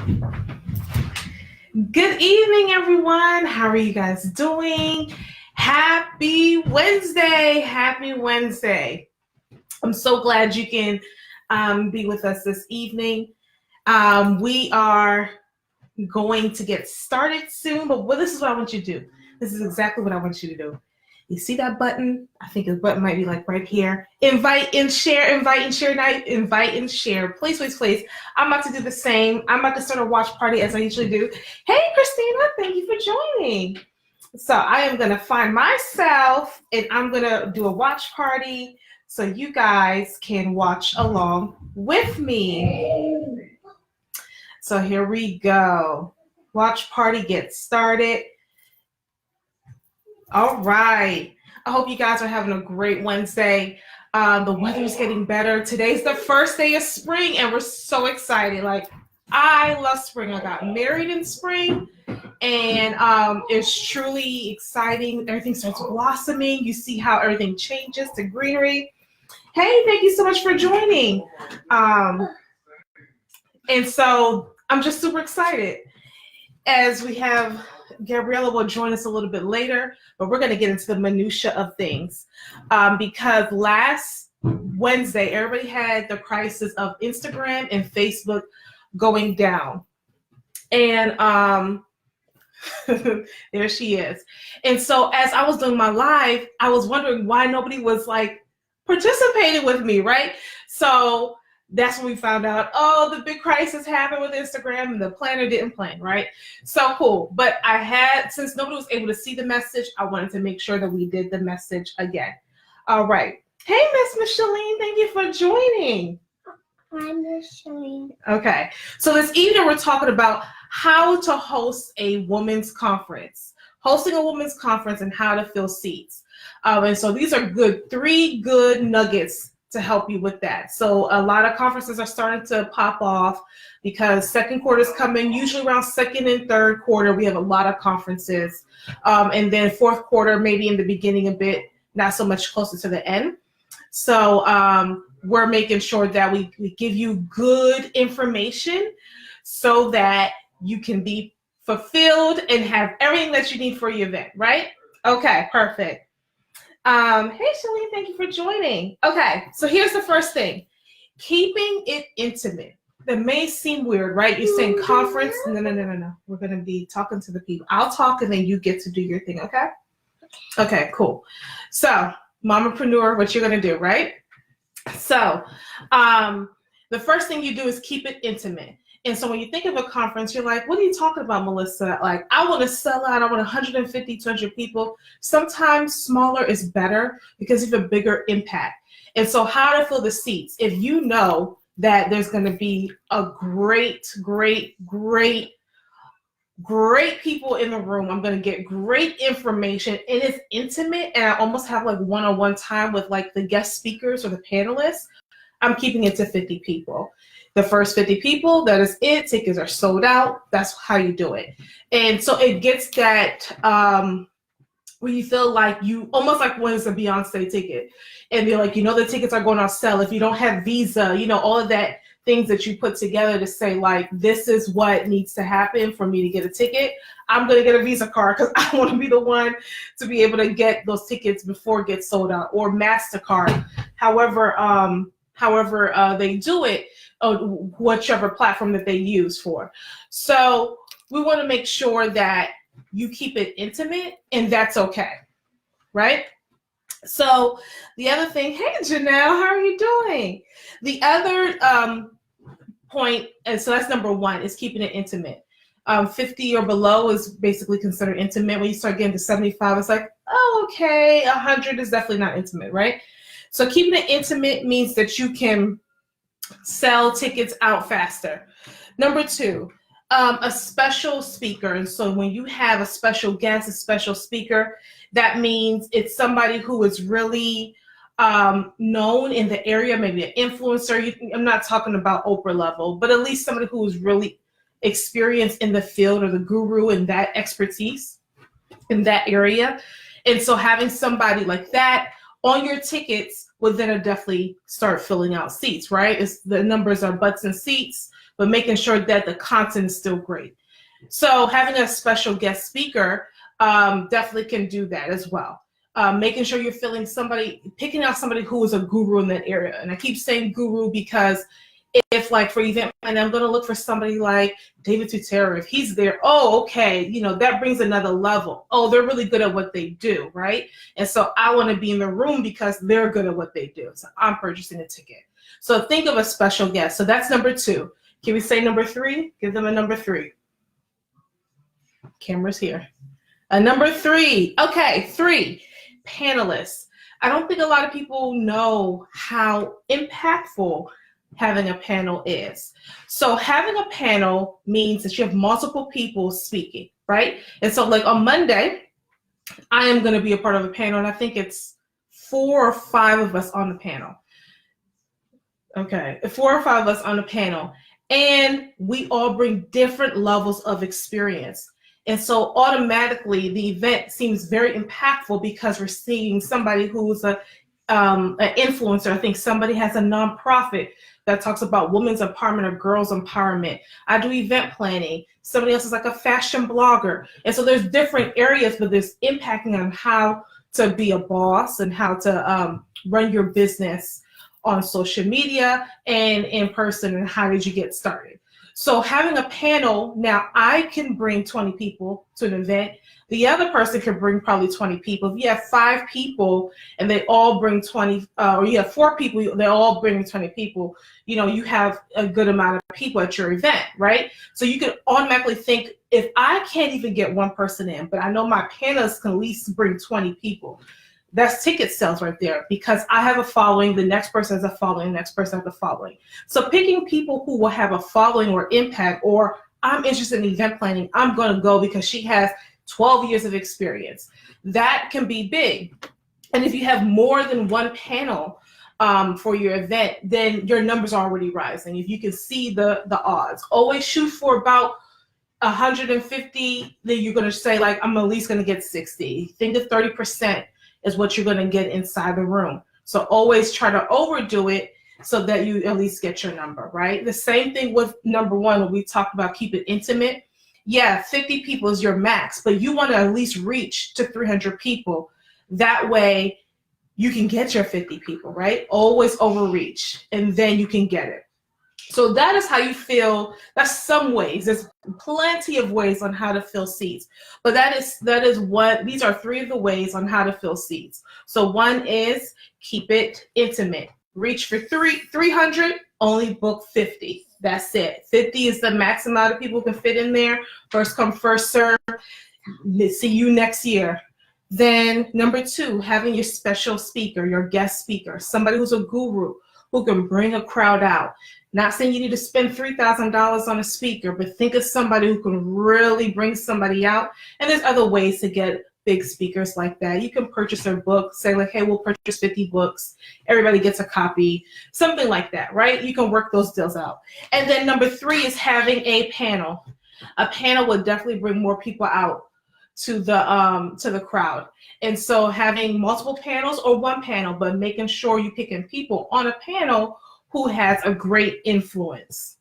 Good evening, everyone. How are you guys doing? Happy Wednesday. Happy Wednesday. I'm so glad you can be with us this evening. We are going to get started soon, but this is what I want you to do. This is exactly what I want you to do. You see that button? I think the button might be like right here. Invite and share, invite and share, invite and share. Please, please, please. I'm about to do the same. I'm about to start a watch party as I usually do. Hey, Christina, thank you for joining. So I am going to find myself and I'm going to do a watch party so you guys can watch along with me. So here we go. Watch party gets started. All right. I hope you guys are having a great Wednesday. The weather is getting better. Today's the first day of spring, and we're so excited. Like, I love spring. I got married in spring, and it's truly exciting. Everything starts blossoming. You see how everything changes to greenery. Hey, thank you so much for joining. And so I'm just super excited. As we have Gabriella will join us a little bit later, but we're going to get into the minutia of things because last Wednesday, everybody had the crisis of Instagram and Facebook going down. And there she is. And so as I was doing my live, I was wondering why nobody was like participating with me, right? So that's when we found out, oh, the big crisis happened with Instagram and the planner didn't plan, right? So cool. But since nobody was able to see the message, I wanted to make sure that we did the message again. All right. Hey, Miss Micheline, thank you for joining. Hi, Micheline. Okay. So this evening we're talking about how to host a women's conference. Hosting a women's conference and how to fill seats. And so these are three good nuggets to help you with that. So a lot of conferences are starting to pop off because second quarter is coming. Usually around second and third quarter, we have a lot of conferences. And then fourth quarter, maybe in the beginning a bit, not so much closer to the end. So we're making sure that we give you good information so that you can be fulfilled and have everything that you need for your event, right? Okay, perfect. Hey, Shalene, thank you for joining. Okay, so here's the first thing. Keeping it intimate. That may seem weird, right? You're saying conference. No. We're going to be talking to the people. I'll talk and then you get to do your thing, okay? Okay, cool. So, Mamapreneur, what you're going to do, right? So, the first thing you do is keep it intimate. And so when you think of a conference, you're like, what are you talking about, Melissa? Like, I want to sell out. I want 150, 200 people. Sometimes smaller is better because you have a bigger impact. And so how to fill the seats. If you know that there's going to be a great people in the room, I'm going to get great information. It is intimate, and I almost have like one-on-one time with like the guest speakers or the panelists. I'm keeping it to 50 people. The first 50 people, that is it. Tickets are sold out. That's how you do it. And so it gets that where you feel like you almost like when it's a Beyonce ticket. And you're like, the tickets are going on sale. If you don't have Visa, all of that things that you put together to say like, this is what needs to happen for me to get a ticket. I'm going to get a Visa card because I want to be the one to be able to get those tickets before it gets sold out, or MasterCard. However they do it, whichever platform that they use for. So we want to make sure that you keep it intimate, and that's okay, right? So the other thing, hey Janelle, how are you doing? The other point, and so that's number one, is keeping it intimate. 50 or below is basically considered intimate. When you start getting to 75, it's like, oh, okay, 100 is definitely not intimate, right? So keeping it intimate means that you can sell tickets out faster. Number two, a special speaker. And so when you have a special guest, a special speaker, that means it's somebody who is really known in the area, maybe an influencer. I'm not talking about Oprah level, but at least somebody who is really experienced in the field, or the guru in that expertise in that area. And so having somebody like that on your tickets would then definitely start filling out seats, right? It's the numbers are butts and seats, but making sure that the content is still great. So having a special guest speaker definitely can do that as well. Making sure you're picking out somebody who is a guru in that area. And I keep saying guru because if like for event planning, I'm going to look for somebody like David Tutera. If he's there, oh, okay, that brings another level. Oh, they're really good at what they do, right? And so I want to be in the room because they're good at what they do. So I'm purchasing a ticket. So think of a special guest. So that's number 2. Can we say number 3? Give them a number 3. Camera's here. Number 3. Okay, 3. Panelists. I don't think a lot of people know how impactful having a panel is. So having a panel means that you have multiple people speaking, right? And so like on Monday, I am going to be a part of a panel, and I think it's 4 or 5 of us on the panel. Okay, 4 or 5 of us on the panel, and we all bring different levels of experience. And so automatically the event seems very impactful because we're seeing somebody who's an influencer. I think somebody has a nonprofit that talks about women's empowerment or girls empowerment. I do event planning. Somebody else is like a fashion blogger. And so there's different areas, but there's impacting on how to be a boss and how to run your business on social media and in person, and how did you get started. So having a panel, now I can bring 20 people to an event. The other person can bring probably 20 people. If you have 5 people and they all bring 20, or you have 4 people, they all bring 20 people, you have a good amount of people at your event, right? So you can automatically think, if I can't even get 1 person in, but I know my panelists can at least bring 20 people, that's ticket sales right there, because I have a following, the next person has a following, the next person has a following. So picking people who will have a following or impact, or I'm interested in event planning, I'm going to go because she has 12 years of experience. That can be big. And if you have more than 1 panel for your event, then your numbers are already rising. If you can see the odds, always shoot for about 150, then you're going to say like, I'm at least going to get 60. Think of 30% is what you're going to get inside the room. So always try to overdo it so that you at least get your number, right? The same thing with number 1 when we talk about keep it intimate. Yeah, 50 people is your max, but you want to at least reach to 300 people. That way you can get your 50 people, right? Always overreach, and then you can get it. So that is how you feel. That's some ways. There's plenty of ways on how to fill seats, but that is what, these are 3 of the ways on how to fill seats. So 1 is keep it intimate. Reach for 300, only book 50. That's it. 50 is the max amount of people who can fit in there. First come, first serve. See you next year. Then number 2, having your special speaker, your guest speaker, somebody who's a guru who can bring a crowd out. Not saying you need to spend $3,000 on a speaker, but think of somebody who can really bring somebody out. And there's other ways to get big speakers like that. You can purchase their book, say like, hey, we'll purchase 50 books. Everybody gets a copy, something like that, right? You can work those deals out. And then number 3 is having a panel. A panel would definitely bring more people out to the crowd. And so having multiple panels or 1 panel, but making sure you're picking people on a panel who has a great influence,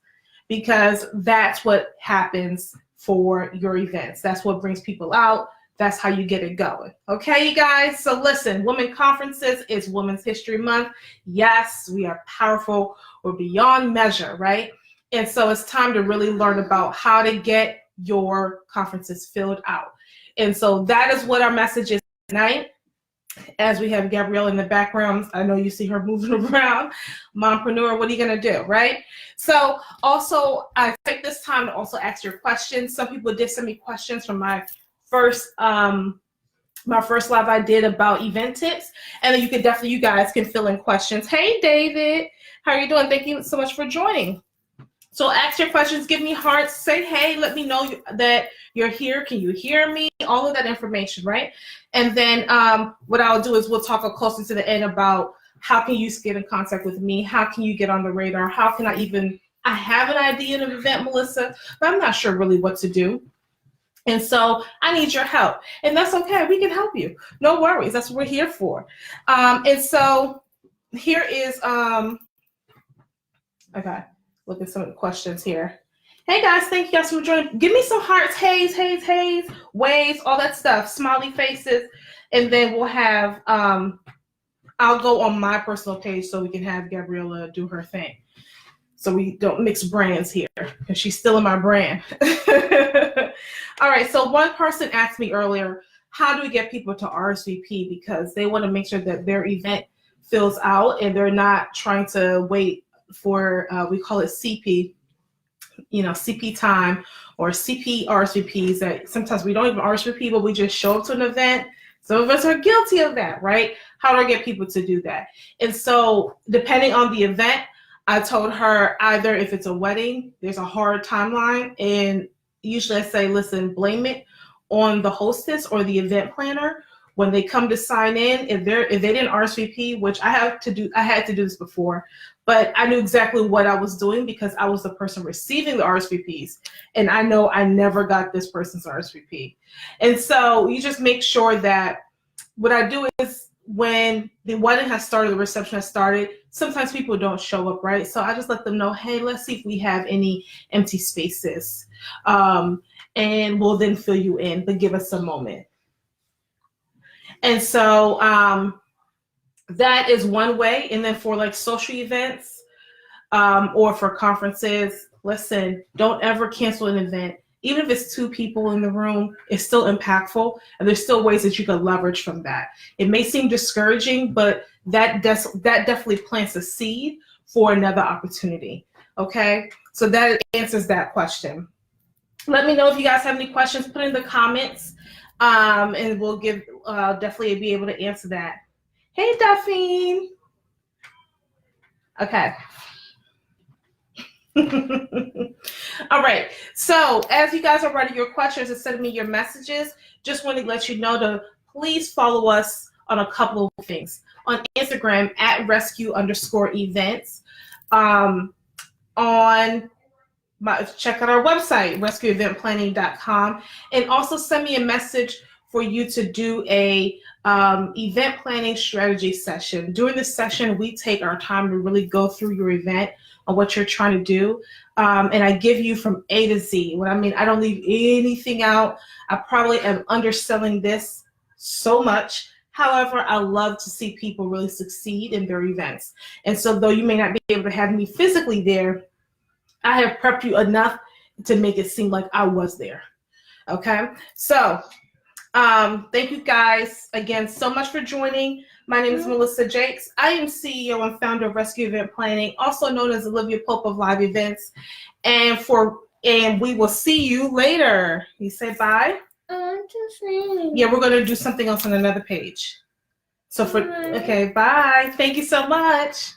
because that's what happens for your events. That's what brings people out. That's how you get it going. Okay, you guys? So listen, Women Conferences is Women's History Month. Yes, we are powerful. We're beyond measure, right? And so it's time to really learn about how to get your conferences filled out. And so that is what our message is tonight. As we have Gabrielle in the background, I know you see her moving around. Mompreneur, what are you going to do, right? So also, I take this time to also ask your questions. Some people did send me questions from my first live I did about event tips. And then you guys can fill in questions. Hey, David, how are you doing? Thank you so much for joining. So ask your questions, give me hearts, say, hey, let me know that you're here. Can you hear me? All of that information, right? And then what I'll do is we'll talk closer to the end about how can you get in contact with me? How can you get on the radar? How can I have an idea of an event, Melissa, but I'm not sure really what to do. And so I need your help. And that's okay. We can help you. No worries. That's what we're here for. And so here is okay. Look at some of the questions here. Hey guys, thank you guys for joining. Give me some hearts, haze, waves, all that stuff, smiley faces, and then we'll have I'll go on my personal page so we can have Gabriella do her thing. So we don't mix brands here because she's still in my brand. All right, so one person asked me earlier, how do we get people to RSVP? Because they want to make sure that their event fills out and they're not trying to wait for, we call it CP, CP time or CP RSVPs that sometimes we don't even RSVP, but we just show up to an event. Some of us are guilty of that, right? How do I get people to do that? And so depending on the event, I told her either if it's a wedding, there's a hard timeline, and usually I say, listen, blame it on the hostess or the event planner. When they come to sign in, if they didn't RSVP, which I had to do this before, but I knew exactly what I was doing because I was the person receiving the RSVPs, and I know I never got this person's RSVP. And so you just make sure that what I do is when the wedding has started, the reception has started, sometimes people don't show up, right? So I just let them know, hey, let's see if we have any empty spaces, and we'll then fill you in, but give us a moment. And so that is one way. And then for like social events or for conferences, listen, don't ever cancel an event. Even if it's 2 people in the room, it's still impactful. And there's still ways that you can leverage from that. It may seem discouraging, but that definitely plants a seed for another opportunity. Okay, so that answers that question. Let me know if you guys have any questions, put in the comments. And we'll definitely be able to answer that. Hey, Duffine. Okay. All right. So as you guys are writing your questions and sending me your messages, just want to let you know to please follow us on a couple of things. On Instagram at rescue_events. Check out our website, rescueeventplanning.com, and also send me a message for you to do a event planning strategy session. During this session, we take our time to really go through your event and what you're trying to do. And I give you from A to Z. What I mean, I don't leave anything out. I probably am underselling this so much. However, I love to see people really succeed in their events. And so though you may not be able to have me physically there, I have prepped you enough to make it seem like I was there. Okay, so thank you guys again so much for joining. My name is Melissa Jakes. I am CEO and founder of Rescue Event Planning, also known as Olivia Pope of Live Events. And we will see you later. You say bye? I want to sing. Yeah, we're going to do something else on another page. So okay, bye. Thank you so much.